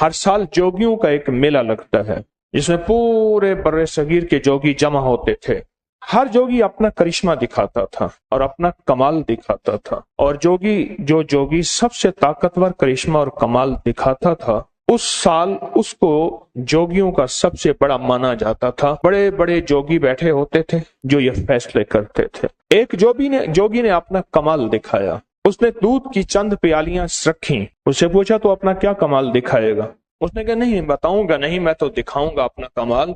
ہر سال جوگیوں کا ایک میلہ لگتا ہے جس میں پورے بر صغیر کے جوگی جمع ہوتے تھے. ہر جوگی اپنا کرشمہ دکھاتا تھا اور اپنا کمال دکھاتا تھا، اور جو جوگی سب سے طاقتور کرشمہ اور کمال دکھاتا تھا اس سال اس کو جوگیوں کا سب سے بڑا مانا جاتا تھا. بڑے بڑے جوگی بیٹھے ہوتے تھے جو یہ فیصلے کرتے تھے. ایک جوگی نے اپنا کمال دکھایا. اس نے دودھ کی چند پیالیاں رکھیں. اس سے پوچھا تو اپنا کیا کمال دکھائے گا؟ اس نے کہا نہیں بتاؤں گا نہیں، میں تو دکھاؤں گا اپنا کمال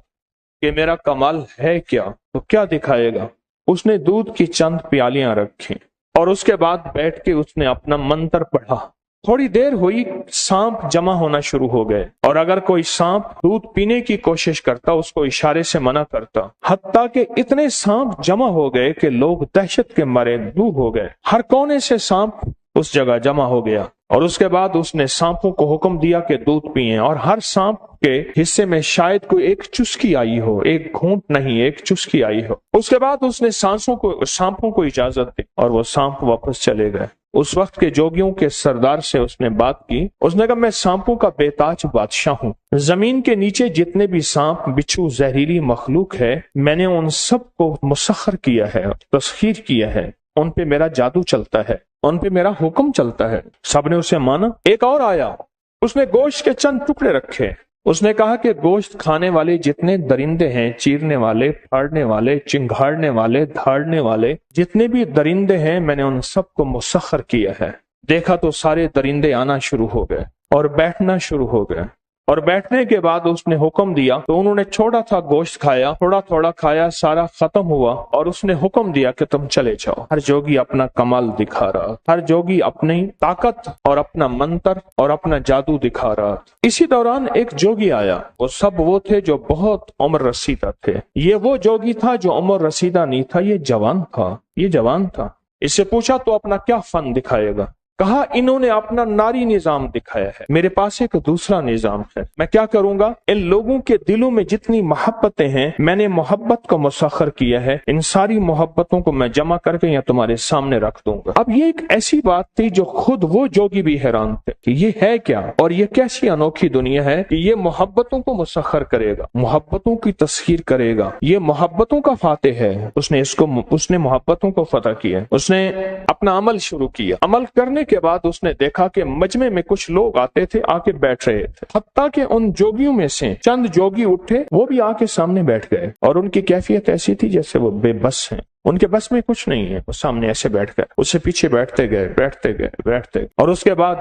کہ میرا کمال ہے کیا. تو کیا دکھائے گا؟ اس نے دودھ کی چند پیالیاں رکھیں اور اس کے بعد بیٹھ کے اس نے اپنا منتر پڑھا. تھوڑی دیر ہوئی، سانپ جمع ہونا شروع ہو گئے، اور اگر کوئی سانپ دودھ پینے کی کوشش کرتا اس کو اشارے سے منع کرتا، حتیٰ کہ اتنے سانپ جمع ہو گئے کہ لوگ دہشت کے مارے دو ہو گئے. ہر کونے سے سانپ اس جگہ جمع ہو گیا، اور اس کے بعد اس نے سانپوں کو حکم دیا کہ دودھ پئیں، اور ہر سانپ کے حصے میں شاید کوئی ایک چسکی آئی ہو، ایک گھونٹ نہیں، ایک چسکی آئی ہو. اس کے بعد اس نے سانپوں کو اجازت دی اور وہ سانپ واپس چلے گئے. اس وقت کے جوگیوں کے سردار سے اس نے بات کی. اس نے کہا میں سانپوں کا بے تاج بادشاہ ہوں. زمین کے نیچے جتنے بھی سانپ بچھو زہریلی مخلوق ہے میں نے ان سب کو مسخر کیا ہے، تسخیر کیا ہے. ان پہ میرا جادو چلتا ہے، ان پہ میرا حکم چلتا ہے. سب نے اسے مانا. ایک اور آیا، اس نے گوشت کے چند ٹکڑے رکھے. اس نے کہا کہ گوشت کھانے والے جتنے درندے ہیں، چیرنے والے، پھاڑنے والے، چنگھاڑنے والے، دھاڑنے والے، جتنے بھی درندے ہیں میں نے ان سب کو مسخر کیا ہے. دیکھا تو سارے درندے آنا شروع ہو گئے اور بیٹھنا شروع ہو گئے، اور بیٹھنے کے بعد اس نے حکم دیا تو انہوں نے چھوٹا تھا گوشت کھایا، تھوڑا تھوڑا کھایا، سارا ختم ہوا، اور اس نے حکم دیا کہ تم چلے جاؤ. ہر جوگی اپنا کمال دکھا رہا، ہر جوگی اپنی طاقت اور اپنا منتر اور اپنا جادو دکھا رہا. اسی دوران ایک جوگی آیا. وہ تھے جو بہت عمر رسیدہ تھے. یہ وہ جوگی تھا جو عمر رسیدہ نہیں تھا، یہ جوان تھا. اس سے پوچھا تو اپنا کیا فن دکھائے گا؟ کہا انہوں نے اپنا ناری نظام دکھایا ہے، میرے پاس ایک دوسرا نظام ہے. میں کیا کروں گا؟ ان لوگوں کے دلوں میں جتنی محبتیں ہیں میں نے محبت کو مسخر کیا ہے. ان ساری محبتوں کو میں جمع کر کے یہاں تمہارے سامنے رکھ دوں گا. اب یہ ایک ایسی بات تھی جو خود وہ جوگی بھی حیران تھے کہ یہ ہے کیا، اور یہ کیسی انوکھی دنیا ہے کہ یہ محبتوں کو مسخر کرے گا، محبتوں کی تسخیر کرے گا. یہ محبتوں کا فاتح ہے. اس نے محبتوں کو فتح کیا. اس نے اپنا عمل شروع کیا. عمل کرنے کے بعد اس نے دیکھا کہ مجمع میں کچھ لوگ آتے تھے، آ کے بیٹھ رہے تھے. حتیٰ کہ ان جوگیوں میں سے چند جوگی اٹھے، وہ بھی آ کے سامنے بیٹھ گئے، اور ان کی کیفیت ایسی تھی جیسے وہ بے بس ہیں. ان کے بس میں کچھ نہیں ہے. وہ سامنے ایسے بیٹھ گئے، اس سے پیچھے بیٹھتے گئے، اور اس کے بعد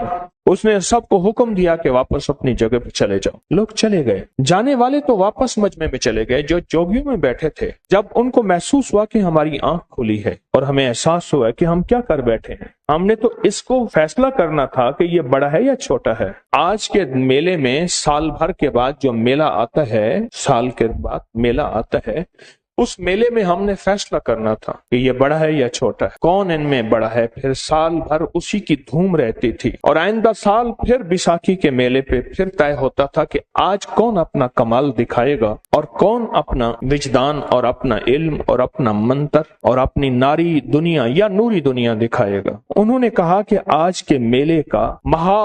اس نے سب کو حکم دیا کہ واپس اپنی جگہ پہ چلے جاؤ. لوگ چلے گئے. جانے والے تو واپس مجمع میں چلے گئے. جو جوگیوں میں بیٹھے تھے، جب ان کو محسوس ہوا کہ ہماری آنکھ کھلی ہے اور ہمیں احساس ہوا کہ ہم کیا کر بیٹھے ہیں، ہم نے تو اس کو فیصلہ کرنا تھا کہ یہ بڑا ہے یا چھوٹا ہے. آج کے میلے میں سال بھر کے بعد جو میلہ آتا ہے، سال کے بعد میلہ آتا ہے، اس میلے میں ہم نے فیصلہ کرنا تھا کہ یہ بڑا ہے یا چھوٹا ہے، کون ان میں بڑا ہے. پھر سال بھر اسی کی دھوم رہتی تھی، اور آئندہ سال پھر بیساکھی کے میلے پہ پھر طے ہوتا تھا کہ آج کون اپنا کمال دکھائے گا اور کون اپنا وجدان اور اپنا علم اور اپنا منتر اور اپنی ناری دنیا یا نوری دنیا دکھائے گا. انہوں نے کہا کہ آج کے میلے کا مہا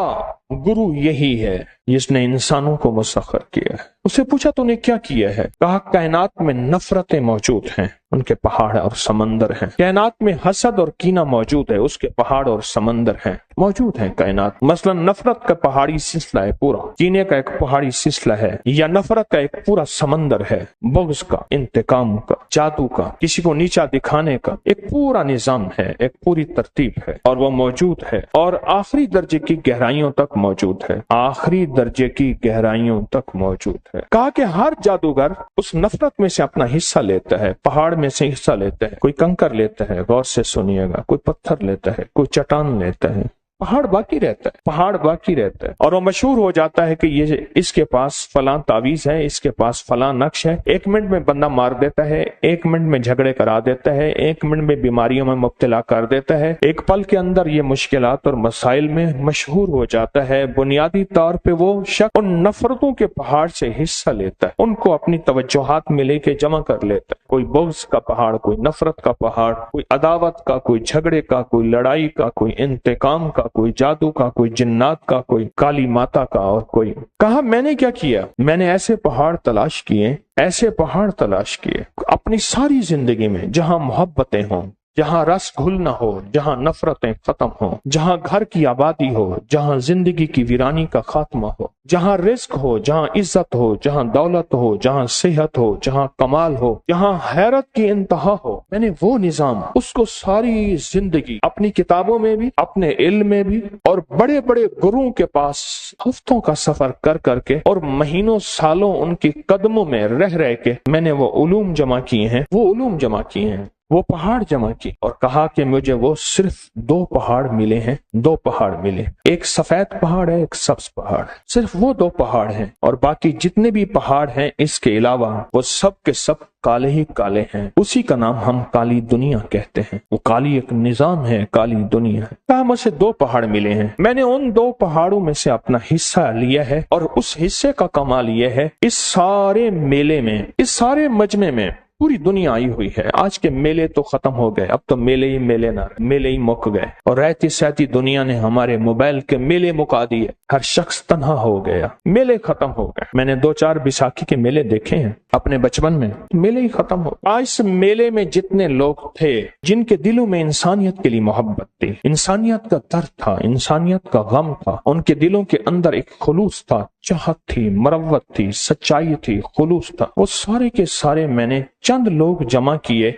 گرو یہی ہے جس نے انسانوں کو مسخر کیا ہے. اس سے پوچھا تو نے کیا کیا ہے؟ کہا کائنات میں نفرتیں موجود ہیں، ان کے پہاڑ اور سمندر ہیں. کائنات میں حسد اور کینہ موجود ہے، اس کے پہاڑ اور سمندر ہیں، موجود ہیں کائنات. مثلا نفرت کا پہاڑی سلسلہ ہے پورا، کینے کا ایک پہاڑی سلسلہ ہے، یا نفرت کا ایک پورا سمندر ہے، بغض کا، انتقام کا، جادو کا، کسی کو نیچا دکھانے کا ایک پورا نظام ہے، ایک پوری ترتیب ہے، اور وہ موجود ہے، اور آخری درجے کی گہرائیوں تک موجود ہے، آخری درجے کی گہرائیوں تک موجود ہے. کہا کہ ہر جادوگر اس نفرت میں سے اپنا حصہ لیتا ہے، پہاڑ میں سے حصہ لیتا ہے. کوئی کنکر لیتا ہے، غور سے سنیے گا، کوئی پتھر لیتا ہے، کوئی چٹان لیتا ہے، پہاڑ باقی رہتا ہے. اور وہ مشہور ہو جاتا ہے کہ یہ اس کے پاس فلاں تعویذ ہے، اس کے پاس فلاں نقش ہے. 1 منٹ میں بندہ مار دیتا ہے، 1 منٹ میں جھگڑے کرا دیتا ہے، 1 منٹ میں بیماریوں میں مبتلا کر دیتا ہے. ایک پل کے اندر یہ مشکلات اور مسائل میں مشہور ہو جاتا ہے. بنیادی طور پہ وہ شخص ان نفرتوں کے پہاڑ سے حصہ لیتا ہے، ان کو اپنی توجہات میں لے کے جمع کر لیتا ہے. کوئی بغض کا پہاڑ، کوئی نفرت کا پہاڑ، کوئی عداوت کا، کوئی جھگڑے کا، کوئی لڑائی کا، کوئی انتقام کا، کوئی جادو کا، کوئی جنات کا، کوئی کالی ماتا کا، اور کوئی کہا میں نے کیا کیا؟ میں نے ایسے پہاڑ تلاش کیے، ایسے پہاڑ تلاش کیے اپنی ساری زندگی میں جہاں محبتیں ہوں، جہاں رس گھل نہ ہو، جہاں نفرتیں ختم ہوں، جہاں گھر کی آبادی ہو، جہاں زندگی کی ویرانی کا خاتمہ ہو، جہاں رزق ہو، جہاں عزت ہو، جہاں دولت ہو، جہاں صحت ہو، جہاں کمال ہو، جہاں حیرت کی انتہا ہو۔ میں نے وہ نظام، اس کو ساری زندگی اپنی کتابوں میں بھی، اپنے علم میں بھی، اور بڑے بڑے گروؤں کے پاس ہفتوں کا سفر کر کر کے اور مہینوں سالوں ان کی قدموں میں رہ کے میں نے وہ علوم جمع کیے ہیں، وہ علوم جمع کیے ہیں، وہ پہاڑ جمع کی، اور کہا کہ مجھے وہ صرف 2 پہاڑ ملے ہیں، 2 پہاڑ ملے، ایک سفید پہاڑ ہے، ایک سبز پہاڑ ہے، صرف وہ 2 پہاڑ ہیں، اور باقی جتنے بھی پہاڑ ہیں اس کے علاوہ وہ سب کے سب کالے ہی کالے ہیں۔ اسی کا نام ہم کالی دنیا کہتے ہیں، وہ کالی ایک نظام ہے، کالی دنیا ہے۔ کہا مجھے 2 پہاڑ ملے ہیں، میں نے ان 2 پہاڑوں میں سے اپنا حصہ لیا ہے، اور اس حصے کا کمال یہ ہے، اس سارے میلے میں، اس سارے مجمع میں پوری دنیا آئی ہوئی ہے۔ آج کے میلے تو ختم ہو گئے، اب تو میلے ہی میلے نہ رہے، میلے ہی مک گئے، اور رہتی سہتی دنیا نے ہمارے موبائل کے میلے مکا دیے، ہر شخص تنہا ہو گیا، میلے ختم ہو گئے۔ میں نے 2-4 بیساکھی کے میلے دیکھے ہیں اپنے بچپن میں، میلے ہی ختم ہو گئے۔ آج اس میلے میں جتنے لوگ تھے جن کے دلوں میں انسانیت کے لیے محبت تھی، انسانیت کا درد تھا، انسانیت کا غم تھا، ان کے دلوں کے اندر ایک خلوص تھا، چاہت تھی، مروت تھی، سچائی تھی، خلوص تھا، وہ سارے کے سارے میں نے چند لوگ جمع کیے،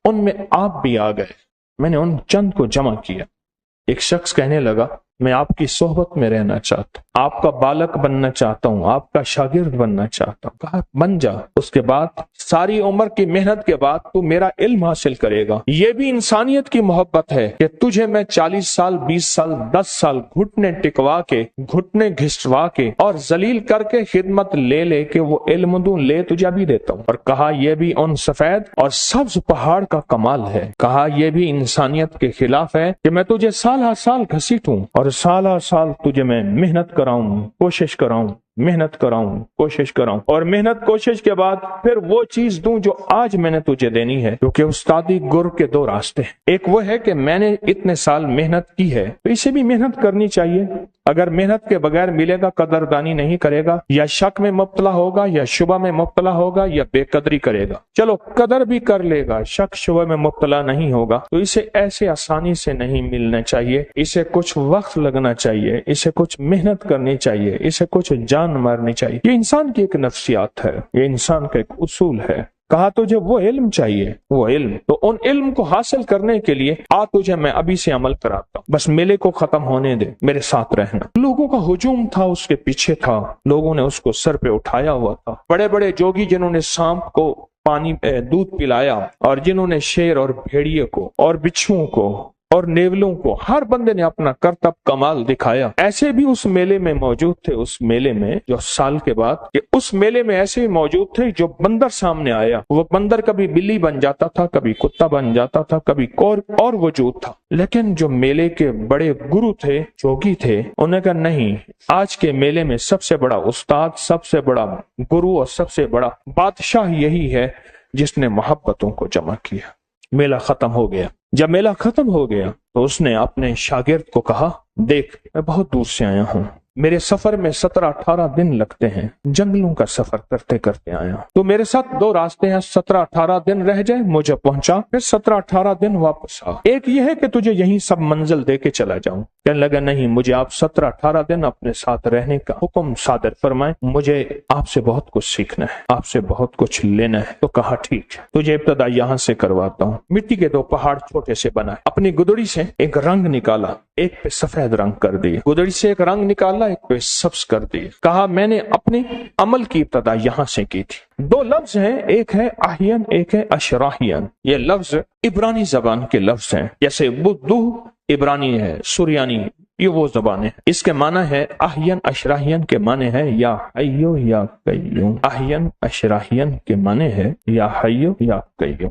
ان میں آپ بھی آ گئے، میں نے ان چند کو جمع کیا۔ ایک شخص کہنے لگا میں آپ کی صحبت میں رہنا چاہتا ہوں، آپ کا بالک بننا چاہتا ہوں، آپ کا شاگرد بننا چاہتا ہوں۔ کہا بن جا، اس کے بعد ساری عمر کی محنت کے بعد تو میرا علم حاصل کرے گا۔ یہ بھی انسانیت کی محبت ہے کہ تجھے میں 40 سال، 20 سال، 10 سال گھٹنے ٹکوا کے، گھٹنے گھسوا کے اور ذلیل کر کے خدمت لے کے وہ علم دوں، لے تجھے ابھی دیتا ہوں۔ اور کہا یہ بھی ان سفید اور سبز پہاڑ کا کمال ہے، کہا یہ بھی انسانیت کے خلاف ہے کہ میں تجھے سال ہر سال گھسیٹوں اور سال ہر سال تجھے میں محنت کراؤں، کوشش کراؤں، محنت کراؤں، کوشش کراؤں، اور محنت کوشش کے بعد پھر وہ چیز دوں جو آج میں نے تجھے دینی ہے۔ کیونکہ استادی گر کے 2 راستے ہیں، ایک وہ ہے کہ میں نے اتنے سال محنت کی ہے تو اسے بھی محنت کرنی چاہیے، اگر محنت کے بغیر ملے گا، قدردانی نہیں کرے گا، یا شک میں مبتلا ہوگا، یا شبہ میں مبتلا ہوگا، یا بے قدری کرے گا۔ چلو قدر بھی کر لے گا، شک شبہ میں مبتلا نہیں ہوگا، تو اسے ایسے آسانی سے نہیں ملنا چاہیے، اسے کچھ وقت لگنا چاہیے، اسے کچھ محنت کرنی چاہیے، اسے کچھ جان مارنی چاہیے۔ یہ انسان کی ایک نفسیات ہے، یہ انسان کا ایک اصول ہے۔ کہا تجھے وہ علم چاہیے، وہ علم، تو ان علم کو حاصل کرنے کے لیے آ تجھے میں ابھی سے عمل کراتا ہوں، بس میلے کو ختم ہونے دے، میرے ساتھ رہنا۔ لوگوں کا ہجوم تھا، اس کے پیچھے تھا، لوگوں نے اس کو سر پہ اٹھایا ہوا تھا، بڑے بڑے جوگی جنہوں نے سانپ کو پانی دودھ پلایا، اور جنہوں نے شیر اور بھیڑیے کو اور بچھوؤں کو اور نیولوں کو، ہر بندے نے اپنا کرتب کمال دکھایا۔ ایسے بھی اس میلے میں موجود تھے، اس میلے میں جو سال کے بعد کہ اس میلے میں ایسے بھی موجود تھے جو بندر سامنے آیا، وہ بندر کبھی بلی بن جاتا تھا، کبھی کتا بن جاتا تھا، کبھی اور وجود تھا۔ لیکن جو میلے کے بڑے گرو تھے، جوگی تھے، انہوں نے کہا نہیں، آج کے میلے میں سب سے بڑا استاد، سب سے بڑا گرو اور سب سے بڑا بادشاہ یہی ہے جس نے محبتوں کو جمع کیا۔ میلہ ختم ہو گیا۔ جب میلہ ختم ہو گیا تو اس نے اپنے شاگرد کو کہا دیکھ میں بہت دور سے آیا ہوں، میرے سفر میں 17-18 دن لگتے ہیں، جنگلوں کا سفر کرتے کرتے آیا ہوں، تو میرے ساتھ 2 راستے ہیں، 17-18 دن رہ جائے مجھے پہنچا، پھر 17-18 دن واپس آ۔ ایک یہ ہے کہ تجھے یہیں سب منزل دے کے چلا جاؤں۔ کہنے لگا نہیں، مجھے آپ 17-18 دن اپنے ساتھ رہنے کا حکم صادر فرمائیں، مجھے آپ سے بہت کچھ سیکھنا ہے، آپ سے بہت کچھ لینا ہے۔ تو کہا ٹھیک ہے، تجھے ابتدا یہاں سے کرواتا ہوں۔ مٹی کے 2 پہاڑ چھوٹے سے بنائے، اپنی گدڑی سے ایک رنگ نکالا، ایک پہ سفید رنگ کر دیا، گدڑی سے ایک رنگ نکالا، ایک پہ سبز کر دیا۔ کہا میں نے اپنے عمل کی ابتدا یہاں سے کی تھی۔ 2 لفظ ہیں، ایک ہے احین، ایک ہے اشراحین۔ یہ لفظ عبرانی زبان کے لفظ ہیں، جیسے بدو عبرانی ہے، سریانی، یہ وہ زبانیں ہیں۔ اس کے معنی ہے احین، اشراحین کے معنی ہے یا حیو یا قیوم۔ احین اشراحین کے معنی ہے یا حیو یا قیوم۔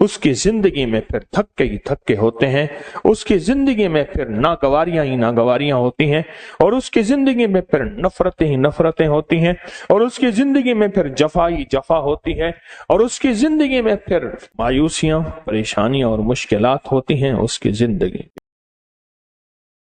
اس کی زندگی میں پھر تھکے ہی تھکے ہوتے ہیں، اس کی زندگی میں پھر ناگواریاں ہی ناگواریاں ہوتی ہیں، اور اس کی زندگی میں پھر نفرتیں ہی نفرتیں ہوتی ہیں، اور اس کی زندگی میں پھر جفا ہی جفا ہوتی ہے، اور اس کی زندگی میں پھر مایوسیاں، پریشانیاں اور مشکلات ہوتی ہیں اس کی زندگی